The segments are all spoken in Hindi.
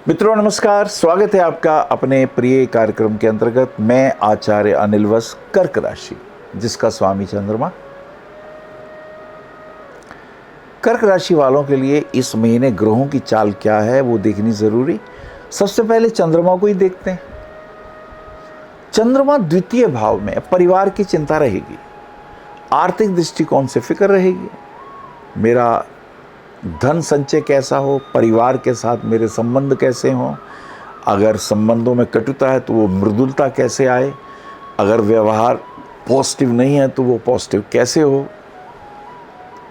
मित्रों नमस्कार, स्वागत है आपका अपने प्रिय कार्यक्रम के अंतर्गत। मैं आचार्य अनिल वस, कर्क राशि जिसका स्वामी चंद्रमा। कर्क राशि वालों के लिए इस महीने ग्रहों की चाल क्या है वो देखनी जरूरी। सबसे पहले चंद्रमा को ही देखते हैं। चंद्रमा द्वितीय भाव में परिवार की चिंता रहेगी, आर्थिक दृष्टिकोण से फिक्र रहेगी। मेरा धन संचय कैसा हो, परिवार के साथ मेरे संबंध कैसे हों, अगर संबंधों में कटुता है तो वो मृदुलता कैसे आए, अगर व्यवहार पॉजिटिव नहीं है तो वो पॉजिटिव कैसे हो।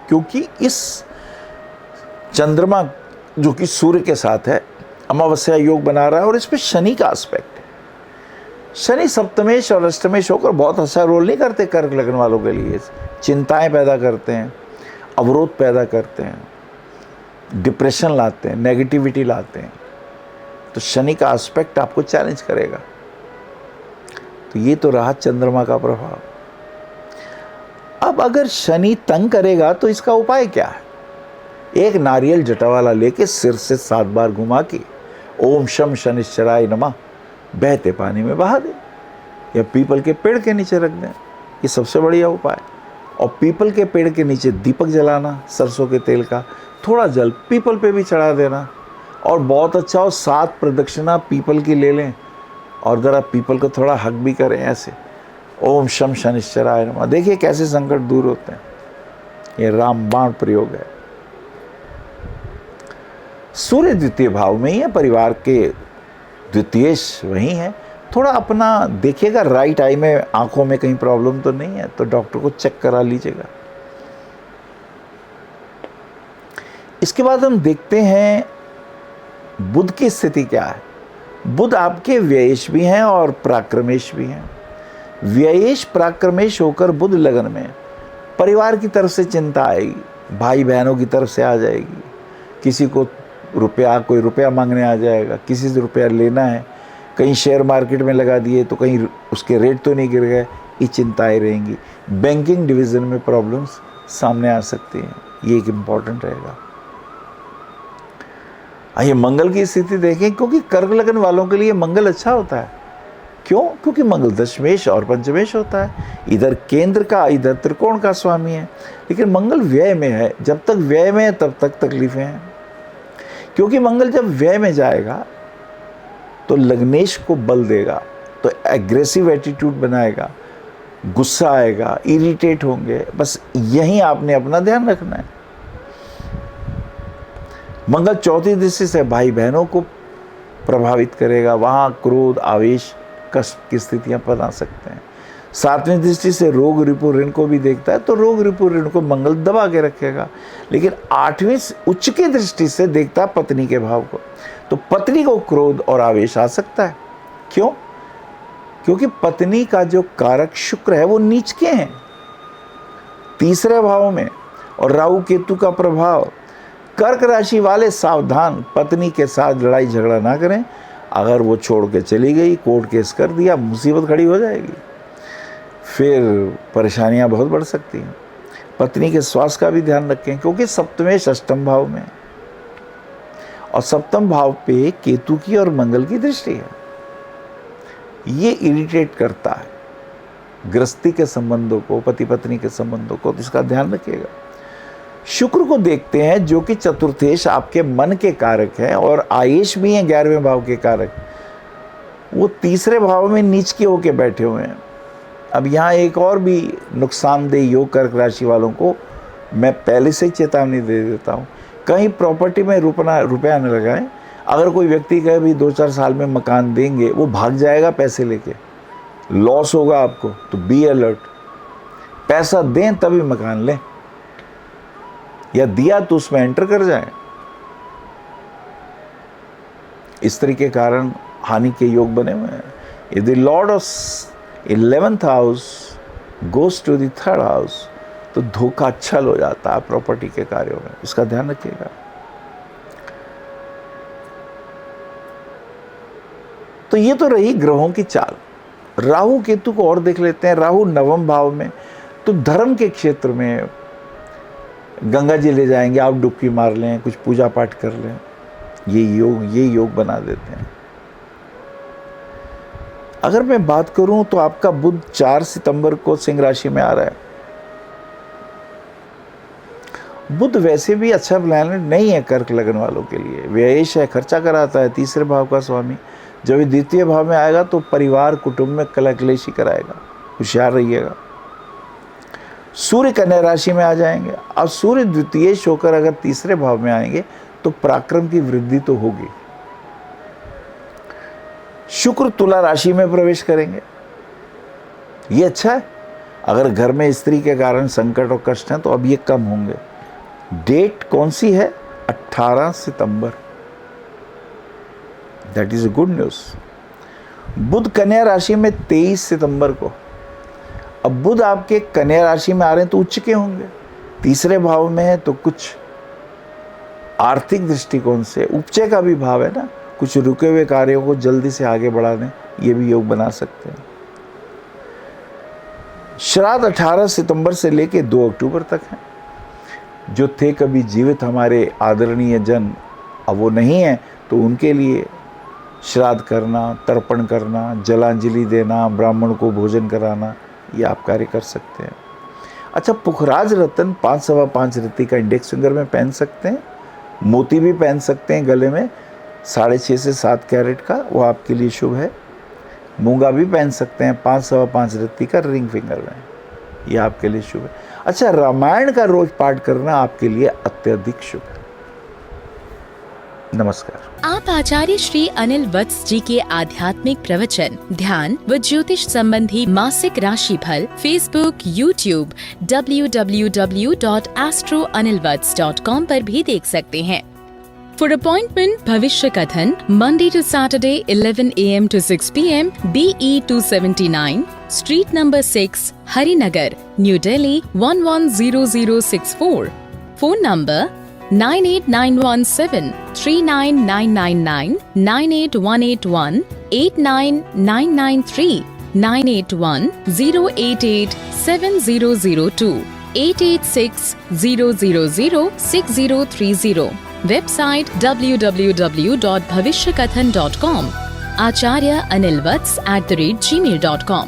क्योंकि इस चंद्रमा जो कि सूर्य के साथ है, अमावस्या योग बना रहा है और इस पे शनि का एस्पेक्ट है। शनि सप्तमेश और अष्टमेश होकर बहुत अच्छा रोल नहीं करते कर्क लग्न वालों के लिए। चिंताएं पैदा करते हैं, अवरोध पैदा करते हैं, डिप्रेशन लाते हैं, नेगेटिविटी लाते हैं। तो शनि का एस्पेक्ट आपको चैलेंज करेगा। तो ये तो रहा चंद्रमा का प्रभाव। अब अगर शनि तंग करेगा तो इसका उपाय क्या है? एक नारियल जटा वाला लेके सिर से 7 बार घुमा के ओम शम शनिश्चराय नमः बहते पानी में बहा दें या पीपल के पेड़ के नीचे रख दें। ये सबसे बढ़िया उपाय। और पीपल के पेड़ के नीचे दीपक जलाना सरसों के तेल का, थोड़ा जल पीपल पे भी चढ़ा देना। और बहुत अच्छा हो 7 प्रदक्षिणा पीपल की ले लें और ज़रा पीपल को थोड़ा हक भी करें ऐसे, ओम शम शनिश्चराय नमः। देखिए कैसे संकट दूर होते हैं। ये रामबाण प्रयोग है। सूर्य द्वितीय भाव में ही है, परिवार के द्वितीयेश वही है। थोड़ा अपना देखिएगा, राइट आई में आंखों में कहीं प्रॉब्लम तो नहीं है तो डॉक्टर को चेक करा लीजिएगा। इसके बाद हम देखते हैं बुध की स्थिति क्या है। बुध आपके व्ययेश भी हैं और पराक्रमेश भी हैं। व्ययेश पराक्रमेश होकर बुध लगन में परिवार की तरफ से चिंता आएगी, भाई बहनों की तरफ से आ जाएगी। किसी को रुपया, कोई रुपया मांगने आ जाएगा, किसी से रुपया लेना है, कहीं शेयर मार्केट में लगा दिए तो कहीं उसके रेट तो नहीं गिर गए, ये चिंताएं रहेंगी। बैंकिंग डिवीज़न में प्रॉब्लम्स सामने आ सकती हैं, ये एक इम्पॉर्टेंट रहेगा। आइए मंगल की स्थिति देखें, क्योंकि कर्क लगन वालों के लिए मंगल अच्छा होता है। क्यों? क्योंकि मंगल दशमेश और पंचमेश होता है। इधर केंद्र का, इधर त्रिकोण का स्वामी है। लेकिन मंगल व्यय में है। जब तक व्यय में है तब तक तकलीफें हैं, क्योंकि मंगल जब व्यय में जाएगा तो लग्नेश को बल देगा, तो एग्रेसिव एटीट्यूड बनाएगा, गुस्सा आएगा, इरिटेट होंगे। बस यहीं आपने अपना ध्यान रखना है। मंगल चौथी दृष्टि से भाई बहनों को प्रभावित करेगा, वहाँ क्रोध, आवेश, कष्ट की स्थितियाँ बना सकते हैं। 7वीं दृष्टि से रोग रिपु ऋण को भी देखता है, तो रोग रिपु ऋण को मंगल दबा के रखेगा। लेकिन 8वीं उच्च की दृष्टि से देखता है पत्नी के भाव को, तो पत्नी को क्रोध और आवेश आ सकता है। क्यों? क्योंकि पत्नी का जो कारक शुक्र है वो नीच के हैं, 3रे भाव में, और राहु केतु का प्रभाव। कर्क राशि वाले सावधान, पत्नी के साथ लड़ाई झगड़ा ना करें। अगर वो छोड़ के चली गई, कोर्ट केस कर दिया, मुसीबत खड़ी हो जाएगी, फिर परेशानियां बहुत बढ़ सकती हैं। पत्नी के स्वास्थ्य का भी ध्यान रखें, क्योंकि सप्तमेश अष्टम भाव में और सप्तम भाव पे केतु की और मंगल की दृष्टि है। ये इरिटेट करता है गृहस्थी के संबंधों को, पति पत्नी के संबंधों को, तो इसका ध्यान रखिएगा। शुक्र को देखते हैं जो कि चतुर्थेश आपके मन के कारक है और आयेश भी हैं 11वें भाव के कारक। वो 3रे भाव में नीच के होके बैठे हुए हैं। अब यहाँ एक और भी नुकसानदेह योग कर्क राशि वालों को मैं पहले से ही चेतावनी दे देता हूँ। कहीं प्रॉपर्टी में रुपया न लगाएं। अगर कोई व्यक्ति कहे भी 2-4 साल में मकान देंगे, वो भाग जाएगा पैसे लेके, लॉस होगा आपको, तो बी अलर्ट। पैसा दें तभी मकान लें, या दिया तो उसमें एंटर कर जाएं। स्त्री के कारण हानि के योग बने हुए हैं। यदि lord of 11th house goes to the 3rd house तो धोखा छल हो जाता है प्रॉपर्टी के कार्यों में, इसका ध्यान रखिएगा। तो ये तो रही ग्रहों की चाल। राहु केतु को और देख लेते हैं। राहु 9वें भाव में, तो धर्म के क्षेत्र में गंगा जी ले जाएंगे, आप डुबकी मार लें, कुछ पूजा पाठ कर लें, ये योग बना देते हैं। अगर मैं बात करूं तो आपका बुध 4 सितंबर को सिंह राशि में आ रहा है। बुध वैसे भी अच्छा प्लैनेट नहीं है कर्क लगन वालों के लिए, व्ययेश है, खर्चा कराता है, तीसरे भाव का स्वामी। जब ये द्वितीय भाव में आएगा तो परिवार कुटुंब में कलह-कलेशी कराएगा, होशियार रहिएगा। सूर्य कन्या राशि में आ जाएंगे। अब सूर्य द्वितीयेश होकर अगर तीसरे भाव में आएंगे तो पराक्रम की वृद्धि तो होगी। शुक्र तुला राशि में प्रवेश करेंगे, ये अच्छा है। अगर घर में स्त्री के कारण संकट और कष्ट हैं तो अब ये कम होंगे। डेट कौन सी है? 18 सितंबर। That is a good news. बुध कन्या राशि में 23 सितंबर को। अब बुध आपके कन्या राशि में आ रहे हैं तो उच्च के होंगे, तीसरे भाव में है तो कुछ आर्थिक दृष्टिकोण से उपचय का भी भाव है ना, कुछ रुके हुए कार्यों को जल्दी से आगे बढ़ा दें, ये भी योग बना सकते हैं। श्राद्ध 18 सितंबर से लेके 2 अक्टूबर तक है। जो थे कभी जीवित हमारे आदरणीय जन, अब वो नहीं है, तो उनके लिए श्राद्ध करना, तर्पण करना, जलांजलि देना, ब्राह्मण को भोजन कराना, ये आप कार्य कर सकते हैं। अच्छा, पुखराज रत्न 5.25 रत्ती का इंडेक्स फिंगर में पहन सकते हैं, मोती भी पहन सकते हैं गले में 6.5 से 7 कैरेट का, वो आपके लिए शुभ है। मूंगा भी पहन सकते हैं 5.25 रत्ती का रिंग फिंगर में, ये आपके लिए शुभ है। अच्छा, रामायण का रोज पाठ करना आपके लिए अत्यधिक शुभ है। नमस्कार। आप आचार्य श्री अनिल वत्स जी के आध्यात्मिक प्रवचन, ध्यान व ज्योतिष संबंधी मासिक राशि फल फेसबुक, यूट्यूब, www.astroanilvats.com पर भी देख सकते हैं। For appointment, भविष्य कथन, Monday to Saturday, 11 a.m. to 6 p.m, BE 279, Street number 6, Harinagar, New Delhi 110064. Phone number 98917 39999 98181 89993 981 088 7002 886 000 6030. Website www.bhavishyakathan.com. Acharya Anil Vats @gmail.com.